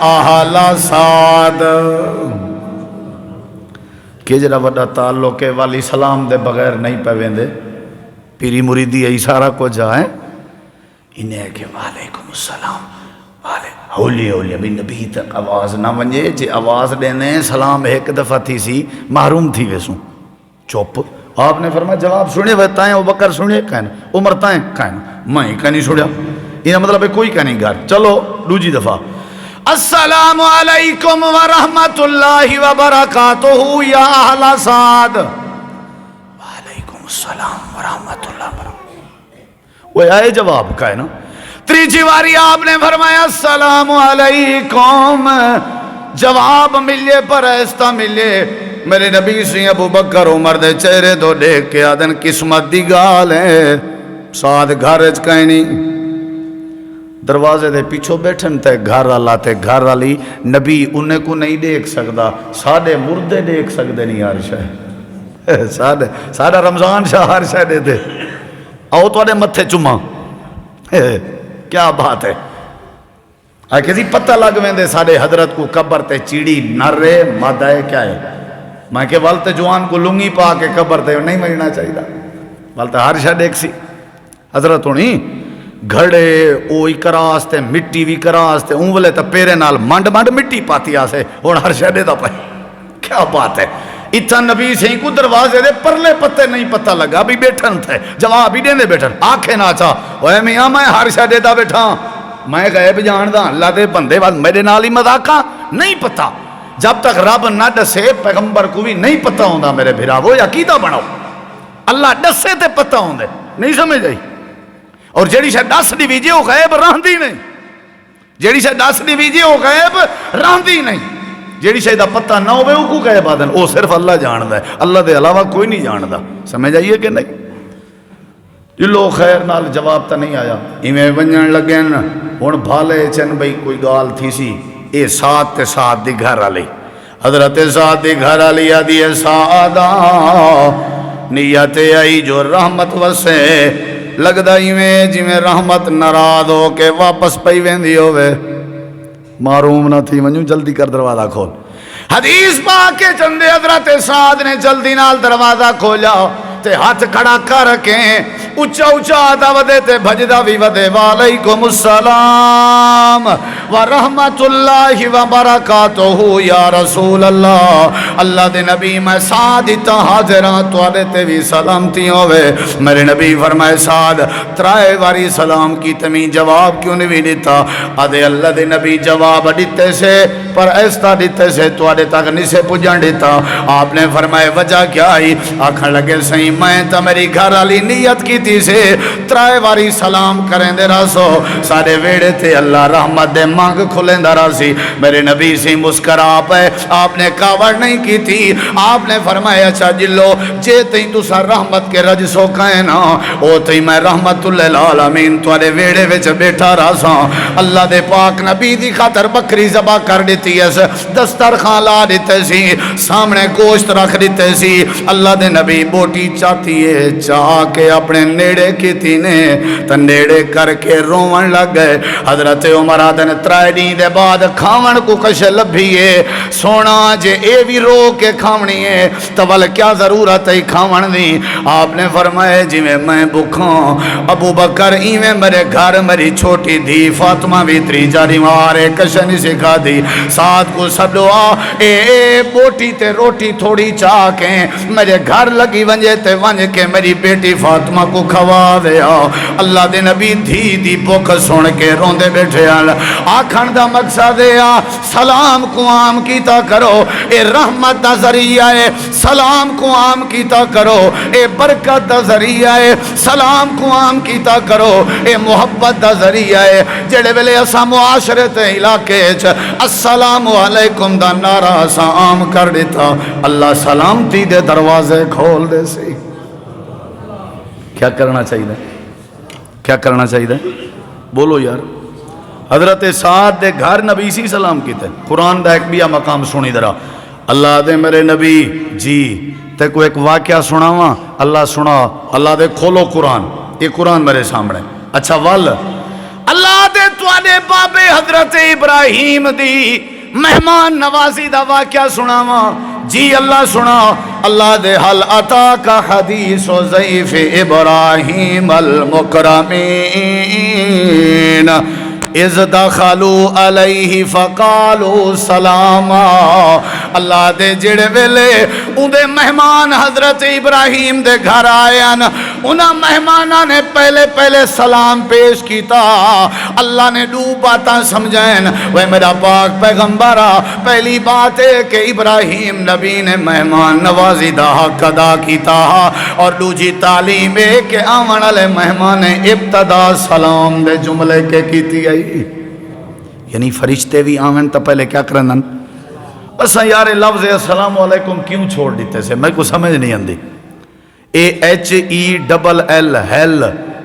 اہل سعد کہ جڑا وڈا تعلق ہے والی سلام دے بغیر نہیں پہ ویندے پیری مریدی ای سارا کو جائیں انہیں کہ وعلیکم السلام ہولی ہولی ابھی نبی تک آواز نہ ونجے جے آواز دینے سلام ایک دفعہ تھی سی محروم تھی ویسوں چوپ آپ نے فرمایا جواب سنے ویتائیں او بکر سنے کہنا عمر تائیں کہنا میں کہنی سنیا یہ مطلب ہے کوئی کہنی گھر چلو دوجی دفعہ السلام علیکم ورحمت اللہ وبرکاتہ یا اہل سعد وعلیکم السلام ورحمت اللہ وبرکاتہ وہ آئے جواب کہنا تریجی واری آپ نے فرمایا السلام علیکم جواب ملے پر ایستا ملے میرے نبی سے ابو بکر عمر دے چہرے دو دیکھ کے آدن قسمت دی گال ہے ساتھ گھرج کہنی دروازے دے پیچھو بیٹھن تے گھر اللہ تے گھر علی نبی انہیں کو نہیں دیکھ سکتا سادے مردے دیکھ سکتے نہیں ہر شاہ سادہ رمضان شاہ ہر شاہ دے دے آؤ تو آدھے متھے چمہ کیا بات ہے کسی پتہ لگ ویندے ساڑے حضرت کو قبر تے چیڑی نر رہے مادہ ہے کیا ہے میں کہ والتے جوان کو لنگی پا کے قبر تے نہیں مرنا چاہیے والتے ہر شاہ دیکھ سی حضرت ہونی گھڑے اوئی کراس تے مٹی بھی کراس تے اونولے تے پیرے نال منڈ مٹی پاتی آسے اور ہر شاہ دے دا پائے کیا بات ہے اتنا نبی سے ہی کو دروازے دے پرلے پتے نہیں پتہ لگا بھی بیٹھن تھے جواب بھی دینے بیٹھن آنکھیں ناچا اوہ میاں میں ہر شاہ دیتا بیٹھا میں غیب جاندہ اللہ دے بندے بعد میرے نالی مذاقہ نہیں پتہ جب تک رب نہ ڈسے پیغمبر کو بھی نہیں پتہ ہوندہ میرے بھیرا وہ عقیدہ بناؤ اللہ ڈسے تے پتہ ہوندے نہیں سمجھ جائی اور جیڑی شاہ دس دی ویجے ہو غیب راندی نہیں جیڑی شاہ دس دی ویجے ہو غیب راندی نہیں جیڑی شاید پتہ نہ ہوئے وہ کو کہے بادن وہ صرف اللہ جاندہ ہے اللہ دے علاوہ کوئی نہیں جاندہ سمجھ آئیے کہ نہیں یہ لوگ خیر نال جواب تا نہیں آیا ایمیں ونجن لگے نا ہون بھالے چن بھئی کوئی گال تھی سی اے ساتھ تے ساتھ دی گھر آلی حضرت ساتھ دی گھر آلی آدھی سعادہ نیت آئی جو رحمت وسے لگ دا ایمیں جی میں رحمت نراد ہو کے واپس پئی ویندی ہوئے معروم نہ تھی ونجو جلدی کر دروازہ کھول حدیث پاک کے چندے حضرت سعد نے جلدی نال دروازہ کھولا تے ہاتھ کھڑا کر رکھیں اچھا اچھا آدھا ودے تے بھجدہ بھی ودے وعلیکم السلام ورحمت اللہ وبرکاتہ یا رسول اللہ اللہ دے نبی میں سعد تا حاضران تو آدھے تے بھی سلامتی ہوئے میرے نبی فرمائے سعد ترائے واری سلام کی تمہیں جواب کیوں نہیں دیتا آدھے اللہ دے نبی جواب دیتے سے پر ایستا دیتے سے تو آدھے تک نسے پجن دیتا آپ نے فرمائے وجہ کیا آئی آکھن لگے صحیح میں تا میری گھر علی نیت کی کیتی سے ترائے واری سلام کریں دے راسو سارے ویڑے تے اللہ رحمت دے مانگ کھلیں دا راسی میرے نبی سے مسکرا پے آپ نے کاوڑ نہیں کی تھی آپ نے فرمایا اچھا جلو جے تہیں تو سا رحمت کے رج سو کہنا او تہیں میں رحمت اللہ العالمین توارے ویڑے وچ بیٹھا راسا اللہ دے پاک نبی دی خاطر بکری ذبح کر دیتی ہے دسترخوان لا دیتے سی سامنے گوشت رکھ دیتے سی اللہ دے نبی بوٹی چاہتی ہے چاہ کے اپنے نیڑے کی تینے تا نیڑے کر کے رومن لگ گئے حضرت عمر آدھن ترائے دیں دے بعد کھاون کو کش لبھیے سونا جے اے بھی رو کے کھاونی ہے تول کیا ضرورت ہے کھاون دی آپ نے فرمائے جی میں بکھوں ابو بکر ایویں میرے گھر میری چھوٹی دی فاطمہ بھی تری جاری مارے کشنی سکھا دی ساتھ کو سب دعا اے بوٹی تے روٹی تھوڑی چاہ کے میرے گھر لگی ونجے تے ونج کے میری بیٹی فاطمہ کو کھوا دیا اللہ دے نبی دھی دی بک سن کے روندے بیٹھے آکھن دا مقصد دیا سلام کو عام کیتا کرو اے رحمت دا ذریعہ ہے سلام کو عام کیتا کرو اے برکت دا ذریعہ ہے سلام کو عام کیتا کرو اے محبت دا ذریعہ ہے جڑے ویلے اسا معاشرت علاقے السلام علیکم دا نعرہ اسا عام کر دیتا اللہ سلامتی دے دروازے کھول دے سی کیا کرنا چاہیے کیا کرنا چاہیے بولو یار حضرت سعد دے گھر نبی سی سلام کیتے قرآن دا ایک بیا مقام سنی درہ اللہ دے میرے نبی جی تے کو ایک واقعہ سناواں اللہ سنا اللہ دے کھولو قرآن یہ قرآن میرے سامنے اچھا وال اللہ دے توانے بابے حضرت ابراہیم دی مہمان نوازی دا واقعہ سناواں جی اللہ سنا اللہ دے حل عطا کا حدیث و ضعیف ابراہیم المکرمین اذ دخلوا علیہ فقالوا سلاما اللہ دے جڑے ویلے اندے مہمان حضرت ابراہیم دے گھر آئین انہاں مہمانہ نے پہلے سلام پیش کیتا اللہ نے دو باتاں سمجھائیں وہ میرا پاک پیغمبرہ پہلی بات ہے کہ ابراہیم نبی نے مہمان نوازی دا حق ادا کیتا اور دوجی تعلیم ہے کہ آمن علیہ مہمان ابتدا سلام دے جملے کے کیتی آئی یعنی فرشتے بھی آمن تا پہلے کیا کرنن بس یار لفظ السلام علیکم کیوں چھوڑ دیتے سے میں کو سمجھ نہیں آندی AHELL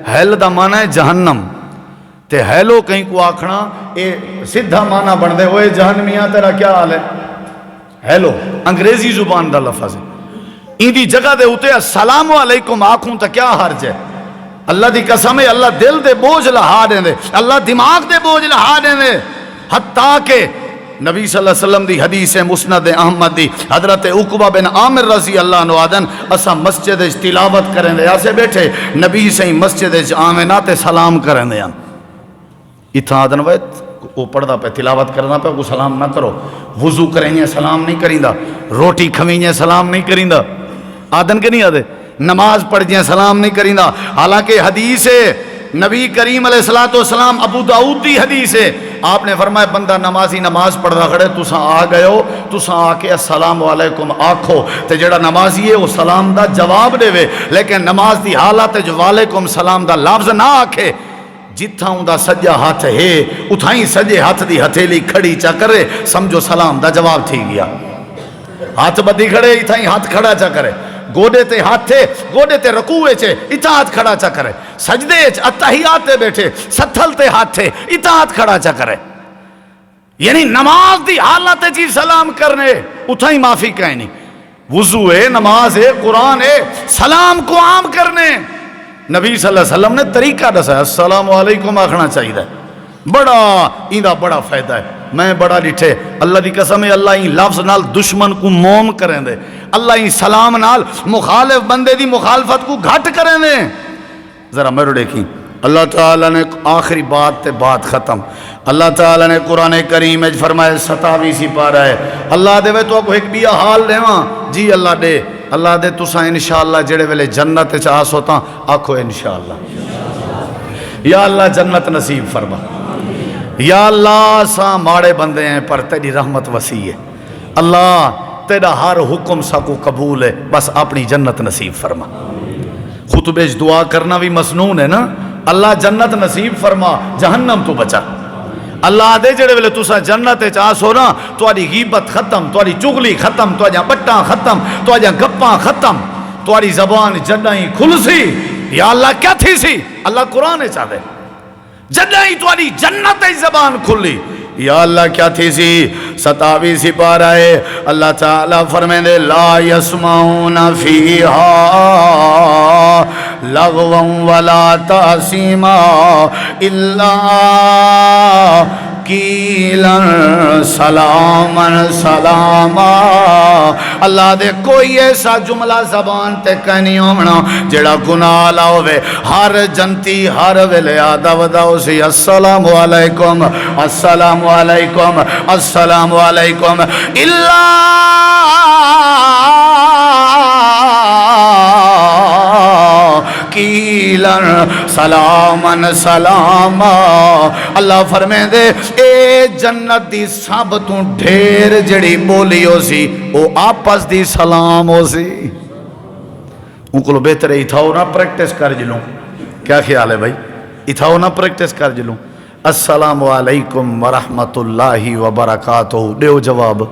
ہیل دا معنی ہے جہنم تے ہیلو کہیں کو آکھنا اے سدھا معنی بن دے ہوئے جہنمیاں تیرا کیا حال ہے ہیلو انگریزی زبان دا لفظ ہے این دی جگہ دے ہوتے السلام علیکم آکھوں تا کیا حرج ہے اللہ دی قسم ہے اللہ دل دے بوجھ لہا دیں دے اللہ دماغ دے بوجھ لہا دیں دے حتیٰ کہ نبی صلی اللہ علیہ وسلم دی حدیث مسند احمد دی حضرت عقبہ بن عامر رضی اللہ عنہ آدن اسا مسجد تلاوت کریں دے ایسے بیٹھے نبی سے مسجد آمنات سلام کریں دے اتنا آدن ویت وہ پڑھدا پہ تلاوت کرنا پہ کو سلام نہ کرو وضو کریں گے سلام نہیں کریں دا روٹی کھویں سلام نہیں کریں دا آدن کے نہیں آدھے نماز پڑھ جائیں سلام نہیں کریں دا حالانکہ حدیث ہے نبی کریم علیہ السلام ابو داؤد دی حدیث ہے آپ نے فرمایا بندہ نمازی نماز پڑھ دا کھڑے تساں آ گئے ہو تساں آ کے السلام علیکم آکھو تے جڑا نمازی ہے وہ سلام دا جواب دے وے لیکن نماز دی حالت جو وعلیکم سلام دا لفظ نہ آکھے جتھا ہوں دا سجا ہاتھ ہے اتھائیں سجے ہاتھ دی ہتھیلی کھڑی چا کرے سمجھو سلام دا جواب تھی گیا ہاتھ بدی کھڑے اتھائیں ہاتھ کھڑا چا کرے گوڑے تے ہاتھ تھے گوڑے تے رکوعے چھے اطاعت کھڑا چا کرے سجدے اتحیات تے بیٹھے ستھل تے ہاتھ تھے اطاعت کھڑا چا کرے یعنی نماز دی حالت جی سلام کرنے اتھائی معافی کہیں نہیں وضو ہے نماز ہے قرآن ہے سلام کو عام کرنے نبی صلی اللہ علیہ وسلم نے طریقہ دسا السلام علیکم آکھنا چاہیے بڑا ایندہ بڑا فائدہ ہے میں بڑا ڈٹھے اللہ دی قسم ہے اللہ ہی لفظ نال دشمن کو موم کریں دے اللہ ہی سلام نال مخالف بندے دی مخالفت کو گھٹ کریں دے ذرا میرے دیکھیں اللہ تعالیٰ نے آخری بات تے بات ختم اللہ تعالیٰ نے قرآن کریم اج فرمائے 27 پارہ ہے اللہ دے وے تو کو ایک بیا حال دے وہاں جی اللہ دے تساں انشاءاللہ جڑے ویلے جنت چاہس ہوتا آکھو انشاءاللہ یا اللہ جنت نصیب فرما یا اللہ سا ماڑے بندے ہیں پر تیری رحمت وسیع ہے اللہ تیرا ہر حکم سا کو قبول ہے بس اپنی جنت نصیب فرما خطبے دعا کرنا بھی مسنون ہے نا، اللہ جنت نصیب فرما جہنم تو بچا۔ اللہ دے جڑے ویلے تسا جنت چاسو نا، تواڈی غیبت ختم، تواڈی چغلی ختم، تواڈیاں بٹاں ختم، تواڈیاں گپاں ختم، تواڈی زبان جڈائیں کھلسی یا اللہ کیا تھی سی، اللہ قرآن چاہے جڈائیں تواڈی جنت زبان کھلی یا اللہ کیا تھی سی۔ 27 سپارہ ہے اللہ تعالیٰ فرمائیں دے لا یسمعون فیہا لغوا ولا تأثیما الا قیلا سلاما سلاما۔ اللہ دے کوئی ایسا جملہ زبان تے کہنی ہونا جڑا گناہ لا ہوئے، ہر جنتی ہر ویلے آدھا ودا اسی السلام علیکم السلام علیکم السلام علیکم قیلن سلامن سلاما۔ اللہ فرمائے دے اے جنت دی سب تو ڈھیر جڑی بولی ہو سی او آپس دی سلام ہو سی۔ ان کو بہتر ہے اتھاؤ نہ پریکٹس کر جلوں، کیا خیال ہے بھائی؟ اتھاؤ نہ پریکٹس کر جلوں السلام علیکم ورحمت اللہ وبرکاتہ دیو جواب۔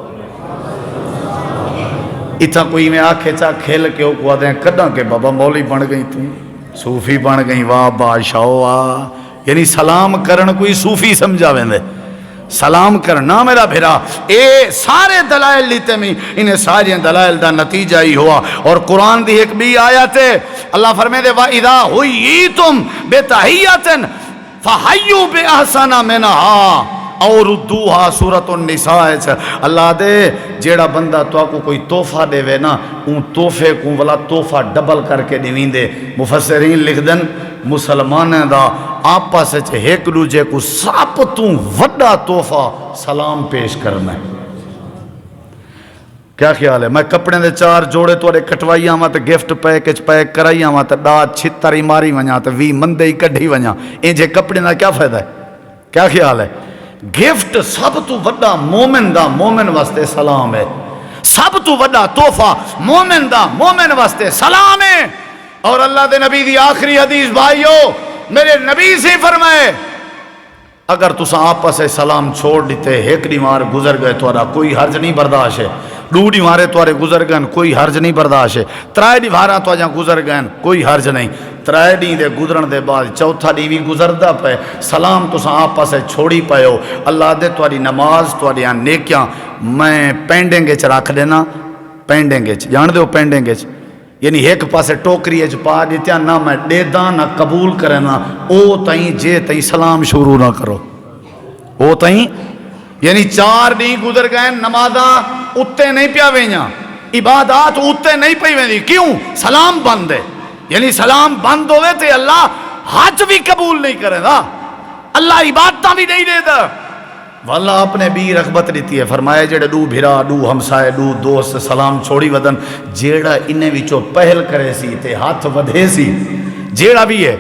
اتھا کوئی میں آکھے چاہ کھیل کے او کو آدھیں کدھاں کے بابا مولی بن گئی تھی، صوفی بن گئی، واہ بادشاہ واہ، یعنی سلام کرن کوئی صوفی سمجھا ویندے، سلام کرنا میرا بھرا اے سارے دلائل لیتے میں انہیں سارے دلائل دا نتیجہ ہی ہوا۔ اور قرآن دی ایک بھی آیت ہے اللہ فرمائے دے وَإِذَا حُيِّيتُمْ بِتَحِيَّةٍ فَحَيُّوا بِأَحْسَنَ مِنْهَا اور ردوہا سورۃ النساء ہے۔ اللہ دے جیڑا بندہ تو کو کوئی تحفہ دے وے نا ان تحفے کو والا تحفہ ڈبل کر کے دیوین دے۔ مفسرین لکھ دن مسلمان دا آپس ایک دوجے کو سب تو وڈا تحفہ سلام پیش کرنا ہے۔ کیا خیال ہے؟ میں کپڑے دے 4 جوڑے توڑے کٹوائی آواں تے گفٹ پیکج پیک کرائی آواں تے ڈاٹ چھتری ماری ونجا تے 20 مندے ہی کڈھی ونجا، انجے کپڑے دا کیا فائدہ ہے؟ کیا خیال ہے؟ گفٹ سب تو وڈا مومن دا مومن واسطے سلام ہے، سب تو وڈا تحفہ مومن دا مومن واسطے سلام ہے۔ اور اللہ دے نبی دی آخری حدیث بھائیو میرے نبی سے فرمائے اگر تسا آپس سے سلام چھوڑ دیتے ایک دیوار گزر گئے تو کوئی حرج نہیں برداشت ہے، 2 دیواریں توارے گزر گئے کوئی حرج نہیں برداشت ہے، 3 دیواراں تو جہاں گزر گئے کوئی حرج نہیں، 3 دن دے گزرن دے بعد 4تھا ڈی بھی گزردہ پہ سلام تسا آپس سے چھوڑی پائے ہو۔ اللہ دے تواری نماز تواری نیکیاں میں پینڈنگ چ رکھ دینا، پینڈنگ جان دے ہو پینڈنگ یعنی ایک پاسے ٹوکری پا دیتیا نہ میں دے دا نہ قبول کرنا او تائیں جے تائیں سلام شروع نہ کرو، او تائیں یعنی 4 دن گزر گئے نمازاں اتے نہیں پیا ویñا، عبادات اتے نہیں پئی ویندی، کیوں؟ سلام بند ہے، یعنی سلام بند ہوئے تے اللہ حج بھی قبول نہیں کرے دا، اللہ عبادتاں بھی نہیں دے دا۔ واللہ اپنے بھی رغبت دیتی ہے، فرمایا جڑے 2 بھرا 2 ہمسائے 2 دوست سلام چھوڑی ودن جیڑا انہیں وچوں پہل کرے سی تے ہاتھ ودھے سی، جیڑا بھی ہے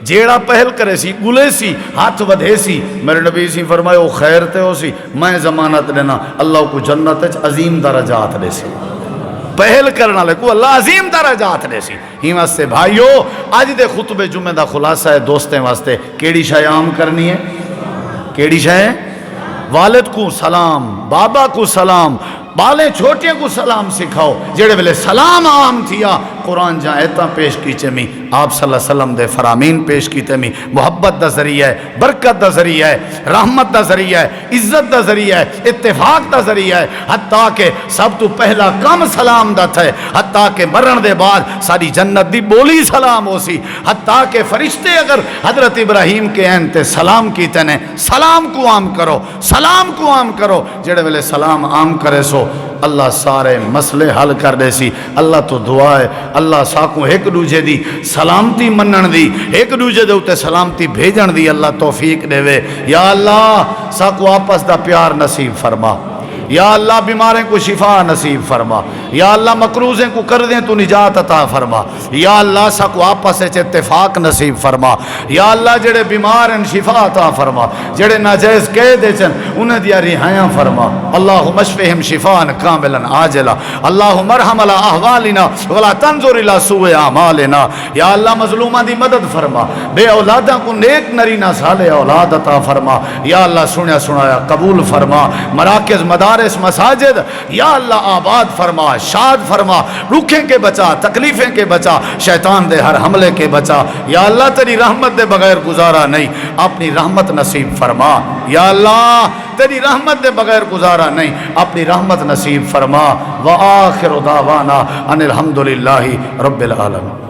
جیڑا پہل کرے سی گلے سی ہاتھ ودھے سی، میرے نبی سی فرمایا وہ خیر تے ہو سی، میں ضمانت دینا اللہ کو جنت عظیم درجات دے سی، پہل کرنا لے کو اللہ عظیم درجات دے سی۔ ہی واسطے بھائیو آج دے خطبے جمعہ دا خلاصہ ہے دوستیں واسطے کیڑی شے عام کرنی ہے، کیڑی شے؟ والد کو سلام، بابا کو سلام، بالے چھوٹے کو سلام سکھاؤ، جڑے ویلے سلام عام تھیا قرآن جہاں ایتاں پیش کیچے میں آپ صلی اللہ علیہ وسلم دے فرامین پیش کیتے میں محبت دا ذریعہ ہے، برکت دا ذریعہ ہے، رحمت دا ذریعہ ہے، عزت دا ذریعہ ہے، اتفاق دا ذریعہ ہے، حتیٰ کہ سب تو پہلا کم سلام دا تھے، حتیٰ کہ مرن دے بعد ساری جنت دی بولی سلام ہو سی، حتیٰ کہ فرشتے اگر حضرت ابراہیم کے عین تے سلام کیتے نے سلام کو عام کرو، سلام کو عام کرو، جڑے ویلے سلام عام کرے سو اللہ سارے مسئلے حل کر دے سی۔ اللہ تو دعا ہے اللہ ساکوں ایک دوجے دی سلامتی منن دی، ایک دوجے دے اتے سلامتی بھیجن دی اللہ توفیق دے وے۔ یا اللہ ساکوں آپس دا پیار نصیب فرما، یا اللہ بیماریں کو شفا نصیب فرما، یا اللہ مقروضیں کو کر دیں تو نجات عطا فرما، یا اللہ سکو آپس سے اتفاق نصیب فرما، یا اللہ جڑے بیمار ہیں شفا عطا فرما، جڑے ناجائز قید چن انہیں دیا رہائیاں فرما، اللہم اشفہم شفاء کاملا عاجلا، اللہم ارحم علی احوالنا ولا تنظر الی سوء اعمالنا، یا اللہ مظلومہ دی مدد فرما، بے اولادہ کو نیک نرینہ صالح اولاد عطا فرما، یا اللہ سنیا سنایا قبول فرما، مراکز مدارس مساجد یا اللہ آباد فرما، شاد فرما، روکیں کے بچا، تکلیفیں کے بچا، شیطان دے ہر حملے کے بچا، یا اللہ تیری رحمت دے بغیر گزارا نہیں، اپنی رحمت نصیب فرما، یا اللہ تیری رحمت دے بغیر گزارا نہیں، اپنی رحمت نصیب فرما، وآخر دعوانا ان الحمدللہ رب العالمین۔